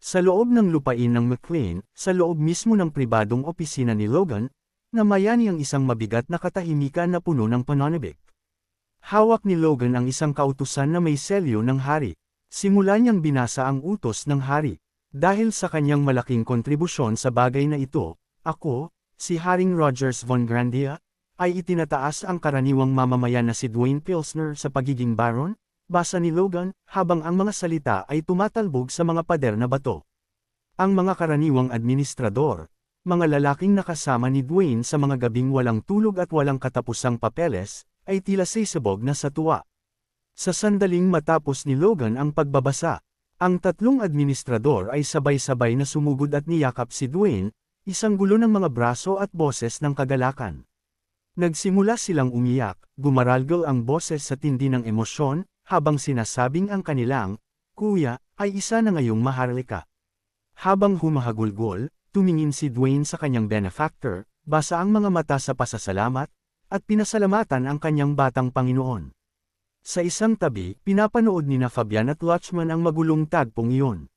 Sa loob ng lupain ng McLean, sa loob mismo ng pribadong opisina ni Logan, namayani ang isang mabigat na katahimikan na puno ng pananabik. Hawak ni Logan ang isang kautusan na may selyo ng hari. Simula niyang binasa ang utos ng hari. Dahil sa kanyang malaking kontribusyon sa bagay na ito, ako, si Haring Rogers von Grandia, ay itinataas ang karaniwang mamamayan na si Dwayne Pilsner sa pagiging baron, basa ni Logan, habang ang mga salita ay tumatalbog sa mga pader na bato. Ang mga karaniwang administrador, mga lalaking nakasama ni Dwayne sa mga gabing walang tulog at walang katapusang papeles, ay tila sisabog na sa tuwa. Sa sandaling matapos ni Logan ang pagbabasa, ang tatlong administrador ay sabay-sabay na sumugod at niyakap si Dwayne, isang gulo ng mga braso at boses ng kagalakan. Nagsimula silang umiyak, gumaralgal ang boses sa tindi ng emosyon, habang sinasabing ang kanilang, "Kuya, ay isa na ngayong maharlika." Habang humahagulgol, tumingin si Dwayne sa kanyang benefactor, basa ang mga mata sa pasasalamat, at pinasalamatan ang kanyang batang Panginoon. Sa isang tabi, pinapanood ni na Fabian at Lutchman ang magulong tagpong iyon.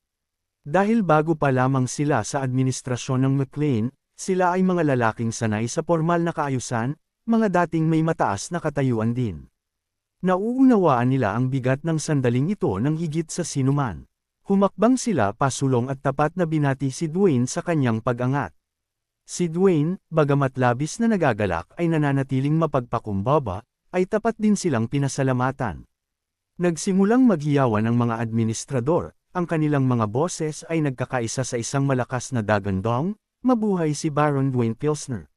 Dahil bago pa lamang sila sa administrasyon ng McLean, sila ay mga lalaking sanay sa formal na kaayusan, mga dating may mataas na katayuan din. Nauunawaan nila ang bigat ng sandaling ito ng higit sa sinuman. Humakbang sila pasulong at tapat na binati si Dwayne sa kanyang pag-angat. Si Dwayne, bagamat labis na nagagalak ay nananatiling mapagpakumbaba, ay tapat din silang pinasalamatan. Nagsimulang maghiyawan ang mga administrador, ang kanilang mga boses ay nagkakaisa sa isang malakas na dagandong, "Mabuhay si Baron Dwayne Pilsner."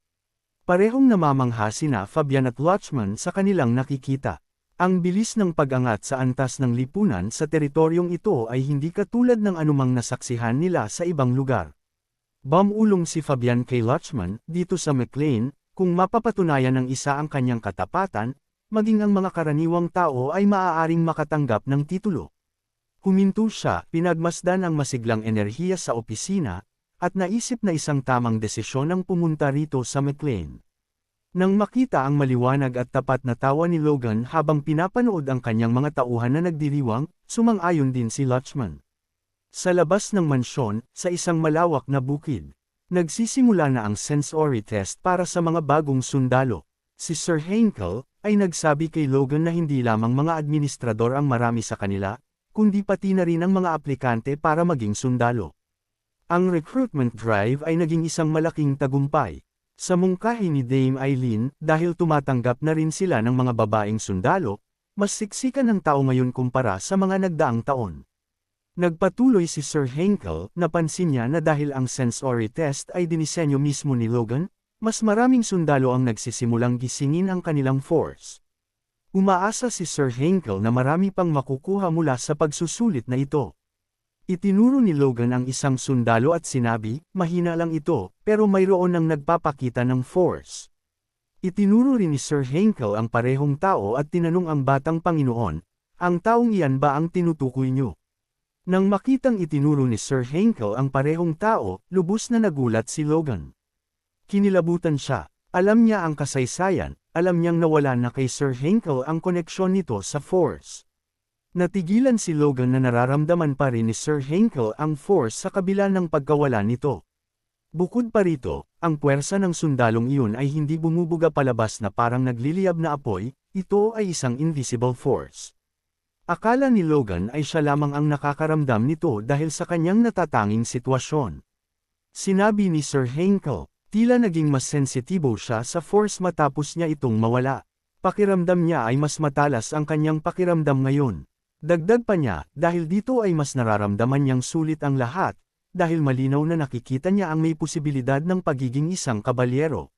Parehong namamangha sina Fabian at Lutchman sa kanilang nakikita. Ang bilis ng pag-angat sa antas ng lipunan sa teritoryong ito ay hindi katulad ng anumang nasaksihan nila sa ibang lugar. Bumulong si Fabian kay Lutchman, "Dito sa McLean, kung mapapatunayan ng isa ang kanyang katapatan, maging ang mga karaniwang tao ay maaaring makatanggap ng titulo." Huminto siya, pinagmasdan ang masiglang enerhiya sa opisina, at naisip na isang tamang desisyon ang pumunta rito sa McLean. Nang makita ang maliwanag at tapat na tawa ni Logan habang pinapanood ang kanyang mga tauhan na nagdiriwang, sumang-ayon din si Lutchman. Sa labas ng mansyon, sa isang malawak na bukid, nagsisimula na ang sensory test para sa mga bagong sundalo. Si Sir Henkel ay nagsabi kay Logan na hindi lamang mga administrador ang marami sa kanila, kundi pati na rin ang mga aplikante para maging sundalo. Ang recruitment drive ay naging isang malaking tagumpay. Sa mungkahi ni Dame Eileen, dahil tumatanggap na rin sila ng mga babaeng sundalo, mas siksikan ang tao ngayon kumpara sa mga nagdaang taon. Nagpatuloy si Sir Henkel, napansin niya na dahil ang sensory test ay dinisenyo mismo ni Logan, mas maraming sundalo ang nagsisimulang gisingin ang kanilang force. Umaasa si Sir Henkel na marami pang makukuha mula sa pagsusulit na ito. Itinuro ni Logan ang isang sundalo at sinabi, "Mahina lang ito, pero mayroon ang nagpapakita ng force." Itinuro rin ni Sir Henkel ang parehong tao at tinanong ang batang Panginoon, "Ang taong iyan ba ang tinutukoy niyo?" Nang makitang itinuro ni Sir Henkel ang parehong tao, lubos na nagulat si Logan. Kinilabutan siya. Alam niya ang kasaysayan, alam niyang nawala na kay Sir Henkel ang koneksyon nito sa force. Natigilan si Logan na nararamdaman pa rin ni Sir Henkel ang force sa kabila ng pagkawala nito. Bukod pa rito, ang puwersa ng sundalong iyon ay hindi bumubuga palabas na parang nagliliyab na apoy, ito ay isang invisible force. Akala ni Logan ay siya lamang ang nakakaramdam nito dahil sa kanyang natatanging sitwasyon. Sinabi ni Sir Henkel, tila naging mas sensitibo siya sa force matapos niya itong mawala. Pakiramdam niya ay mas matalas ang kanyang pakiramdam ngayon. Dagdag pa niya, dahil dito ay mas nararamdaman niyang sulit ang lahat, dahil malinaw na nakikita niya ang may posibilidad ng pagiging isang kabalyero.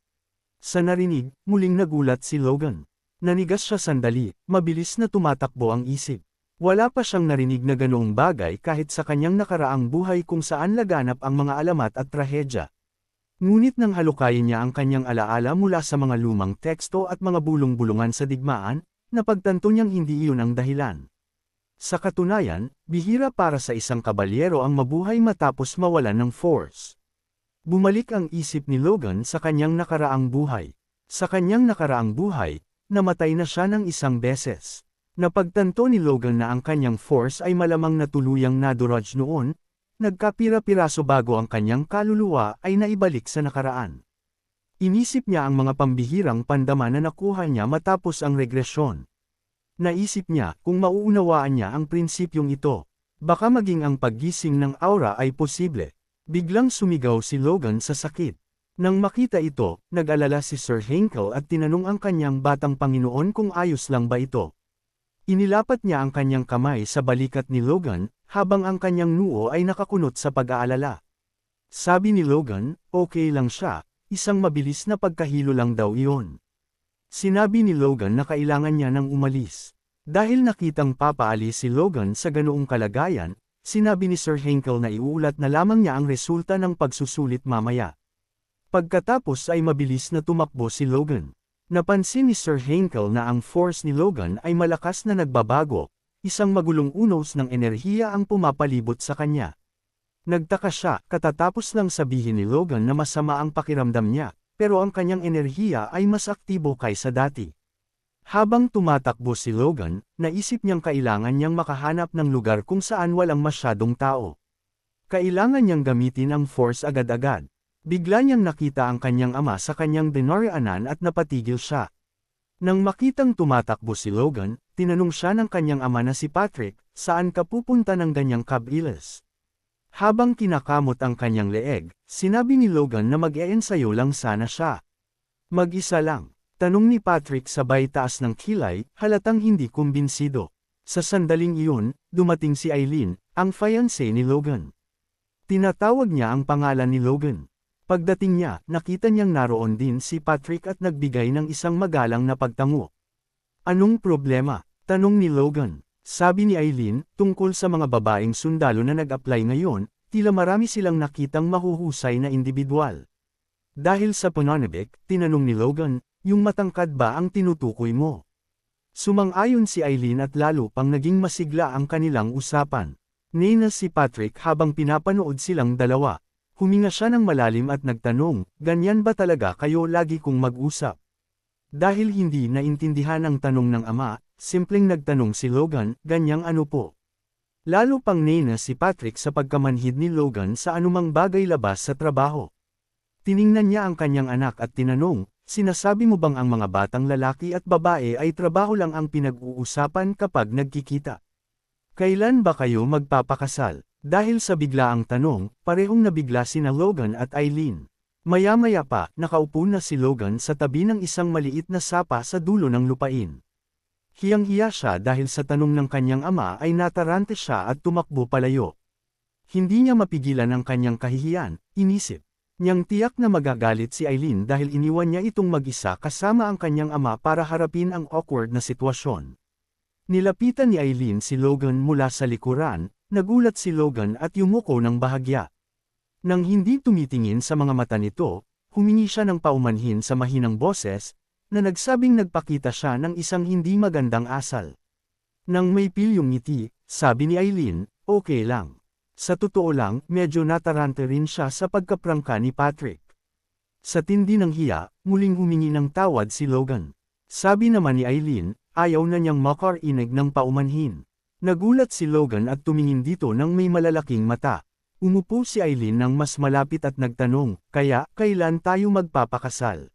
Sa narinig, muling nagulat si Logan. Nanigas siya sandali, mabilis na tumatakbo ang isip. Wala pa siyang narinig na ganoong bagay kahit sa kanyang nakaraang buhay kung saan laganap ang mga alamat at trahedya. Ngunit nang halukayin niya ang kanyang alaala mula sa mga lumang teksto at mga bulong-bulungan sa digmaan, napagtanto niyang hindi iyon ang dahilan. Sa katunayan, bihira para sa isang kabalyero ang mabuhay matapos mawalan ng force. Bumalik ang isip ni Logan sa kanyang nakaraang buhay. Sa kanyang nakaraang buhay, namatay na siya ng isang beses. Napagtanto ni Logan na ang kanyang force ay malamang na tuluyang naduraj noon, nagkapira-piraso bago ang kanyang kaluluwa ay naibalik sa nakaraan. Inisip niya ang mga pambihirang pandama na nakuha niya matapos ang regresyon. Naisip niya kung mauunawaan niya ang prinsipyong ito, baka maging ang paggising ng aura ay posible. Biglang sumigaw si Logan sa sakit. Nang makita ito, nag-alala si Sir Hinkle at tinanong ang kanyang batang Panginoon kung ayos lang ba ito. Inilapat niya ang kanyang kamay sa balikat ni Logan, habang ang kanyang noo ay nakakunot sa pag-aalala. Sabi ni Logan, okay lang siya, isang mabilis na pagkahilo lang daw iyon. Sinabi ni Logan na kailangan niya nang umalis. Dahil nakitang papaalis si Logan sa ganoong kalagayan, sinabi ni Sir Hinkle na iuulat na lamang niya ang resulta ng pagsusulit mamaya. Pagkatapos ay mabilis na tumakbo si Logan. Napansin ni Sir Hinkle na ang force ni Logan ay malakas na nagbabago, isang magulong unos ng enerhiya ang pumapalibot sa kanya. Nagtaka siya katatapos lang sabihin ni Logan na masama ang pakiramdam niya, pero ang kanyang enerhiya ay mas aktibo kaysa dati. Habang tumatakbo si Logan, naisip niyang kailangan niyang makahanap ng lugar kung saan walang masyadong tao. Kailangan niyang gamitin ang force agad-agad. Bigla niyang nakita ang kanyang ama sa kanyang dinaraanan at napatigil siya. Nang makitang tumatakbo si Logan, tinanong siya ng kanyang ama na si Patrick, saan ka pupunta ng ganyang kabilis? Habang kinakamot ang kanyang leeg, sinabi ni Logan na mag-e-ensayo lang sana siya. Mag-isa lang, tanong ni Patrick sabay taas ng kilay, halatang hindi kumbinsido. Sa sandaling iyon, dumating si Eileen, ang fiancé ni Logan. Tinatawag niya ang pangalan ni Logan. Pagdating niya, nakita niyang naroon din si Patrick at nagbigay ng isang magalang na pagtango. Anong problema? Tanong ni Logan. Sabi ni Eileen, tungkol sa mga babaeng sundalo na nag-apply ngayon, tila marami silang nakitang mahuhusay na individual. Dahil sa pananabik, tinanong ni Logan, yung matangkad ba ang tinutukoy mo? Sumang-ayon si Eileen at lalo pang naging masigla ang kanilang usapan. Nina si Patrick habang pinapanood silang dalawa. Huminga siya ng malalim at nagtanong, ganyan ba talaga kayo lagi kong mag-usap? Dahil hindi naintindihan ang tanong ng ama, simpleng nagtanong si Logan, ganyang ano po? Lalo pang nena si Patrick sa pagkamanhid ni Logan sa anumang bagay labas sa trabaho. Tiningnan niya ang kanyang anak at tinanong, sinasabi mo bang ang mga batang lalaki at babae ay trabaho lang ang pinag-uusapan kapag nagkikita? Kailan ba kayo magpapakasal? Dahil sa biglaang tanong, parehong nabigla sina Logan at Eileen. Maya-maya pa, nakaupo na si Logan sa tabi ng isang maliit na sapa sa dulo ng lupain. Hiyang-hiya siya dahil sa tanong ng kanyang ama ay natarante siya at tumakbo palayo. Hindi niya mapigilan ang kanyang kahihiyan, inisip niyang tiyak na magagalit si Eileen dahil iniwan niya itong mag-isa kasama ang kanyang ama para harapin ang awkward na sitwasyon. Nilapitan ni Eileen si Logan mula sa likuran. Nagulat si Logan at yumuko ng bahagya. Nang hindi tumitingin sa mga mata nito, humingi siya ng paumanhin sa mahinang boses, na nagsabing nagpakita siya ng isang hindi magandang asal. Nang may pilyong ngiti, sabi ni Eileen, okay lang. Sa totoo lang, medyo natarante rin siya sa pagkaprangka ni Patrick. Sa tindi ng hiya, muling humingi ng tawad si Logan. Sabi naman ni Eileen, ayaw na niyang makarinig ng paumanhin. Nagulat si Logan at tumingin dito ng may malalaking mata. Umupo si Eileen ng mas malapit at nagtanong, kaya, kailan tayo magpapakasal?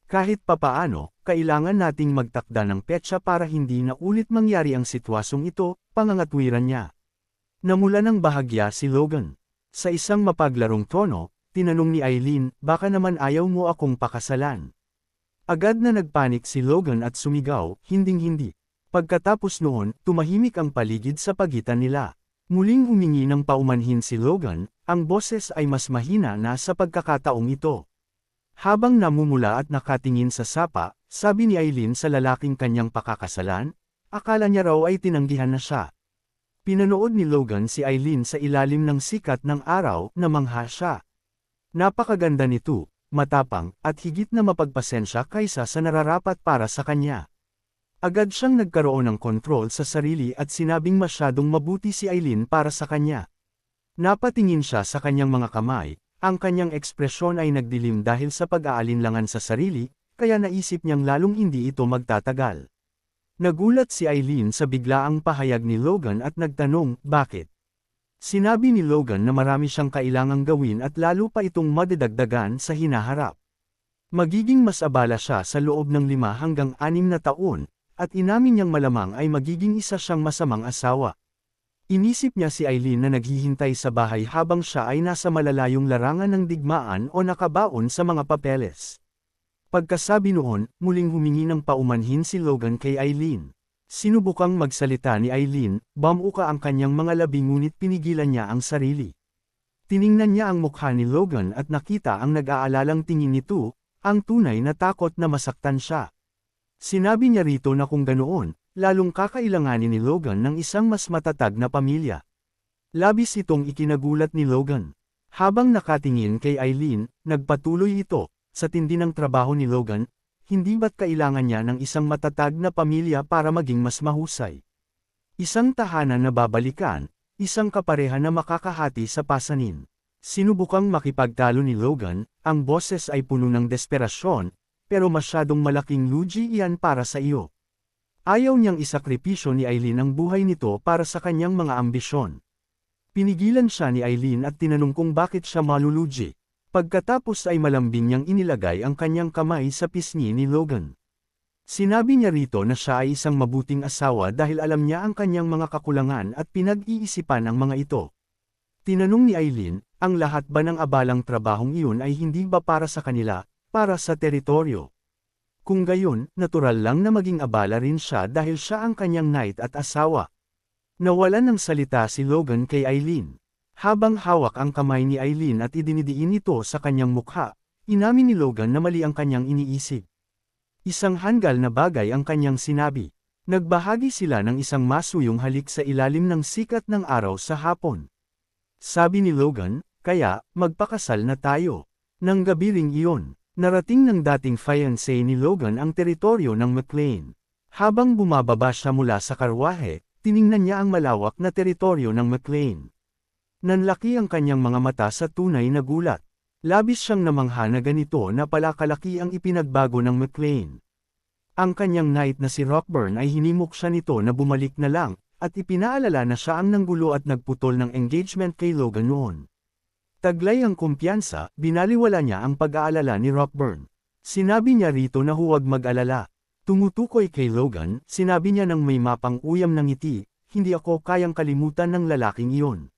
Kahit papaano, kailangan nating magtakda ng petsa para hindi na ulit mangyari ang sitwasyong ito, pangangatwiran niya. Namula ng bahagya si Logan. Sa isang mapaglarong tono, tinanong ni Eileen, baka naman ayaw mo akong pakasalan. Agad na nagpanik si Logan at sumigaw, hinding-hindi. Pagkatapos noon, tumahimik ang paligid sa pagitan nila. Muling humingi ng paumanhin si Logan, ang boses ay mas mahina na sa pagkakataong ito. Habang namumula at nakatingin sa sapa, sabi ni Eileen sa lalaking kanyang pakakasalan, akala niya raw ay tinanggihan na siya. Pinanood ni Logan si Eileen sa ilalim ng sikat ng araw, namangha siya. Napakaganda nito, matapang, at higit na mapagpasensya kaysa sa nararapat para sa kanya. Agad siyang nagkaroon ng kontrol sa sarili at sinabing masyadong mabuti si Eileen para sa kanya. Napatingin siya sa kanyang mga kamay, ang kanyang ekspresyon ay nagdilim dahil sa pag-aalinlangan sa sarili, kaya naisip niyang lalong hindi ito magtatagal. Nagulat si Eileen sa biglaang pahayag ni Logan at nagtanong, bakit? Sinabi ni Logan na marami siyang kailangang gawin at lalo pa itong madidagdagan sa hinaharap. Magiging mas abala siya sa loob ng 5 hanggang 6 na taon, at inamin niyang malamang ay magiging isa siyang masamang asawa. Inisip niya si Eileen na naghihintay sa bahay habang siya ay nasa malalayong larangan ng digmaan o nakabaon sa mga papeles. Pagkasabi noon, muling humingi ng paumanhin si Logan kay Eileen. Sinubukang magsalita ni Eileen, bumuka ang kanyang mga labi ngunit pinigilan niya ang sarili. Tiningnan niya ang mukha ni Logan at nakita ang nag-aalalang tingin nito, ang tunay na takot na masaktan siya. Sinabi niya rito na kung ganoon, lalong kakailanganin ni Logan ng isang mas matatag na pamilya. Labis itong ikinagulat ni Logan. Habang nakatingin kay Eileen, nagpatuloy ito, sa tindi ng trabaho ni Logan, hindi ba't kailangan niya ng isang matatag na pamilya para maging mas mahusay? Isang tahanan na babalikan, isang kapareha na makakahati sa pasanin. Sinubukang makipagtalo ni Logan, ang boses ay puno ng desperasyon, pero masyadong malaking lugi iyan para sa iyo. Ayaw niyang isakripisyo ni Eileen ang buhay nito para sa kanyang mga ambisyon. Pinigilan siya ni Eileen at tinanong kung bakit siya malulugi. Pagkatapos ay malambing niyang inilagay ang kanyang kamay sa pisngi ni Logan. Sinabi niya rito na siya ay isang mabuting asawa dahil alam niya ang kanyang mga kakulangan at pinag-iisipan ang mga ito. Tinanong ni Eileen, ang lahat ba ng abalang trabahong iyon ay hindi ba para sa kanila, para sa teritoryo? Kung gayon, natural lang na maging abala rin siya dahil siya ang kanyang knight at asawa. Nawalan ng salita si Logan kay Eileen. Habang hawak ang kamay ni Eileen at idinidiin ito sa kanyang mukha, inamin ni Logan na mali ang kanyang iniisip. Isang hanggal na bagay ang kanyang sinabi. Nagbahagi sila ng isang masuyong halik sa ilalim ng sikat ng araw sa hapon. Sabi ni Logan, kaya, magpakasal na tayo. Nang gabi ring iyon, narating ng dating fiancé ni Logan ang teritoryo ng McLean. Habang bumababa siya mula sa karwahe, tiningnan niya ang malawak na teritoryo ng McLean. Nanlaki ang kanyang mga mata sa tunay na gulat. Labis siyang namangha na ganito na pala kalaki ang ipinagbago ng McLean. Ang kanyang knight na si Rockburn ay hinimok siya nito na bumalik na lang, at ipinaalala na siya ang nanggulo at nagputol ng engagement kay Logan noon. Taglay ang kumpiyansa, binaliwala niya ang pag-aalala ni Rockburn. Sinabi niya rito na huwag mag-alala. Tumutukoy kay Logan, sinabi niya nang may mapang uyam ng ngiti, hindi ako kayang kalimutan ng lalaking iyon.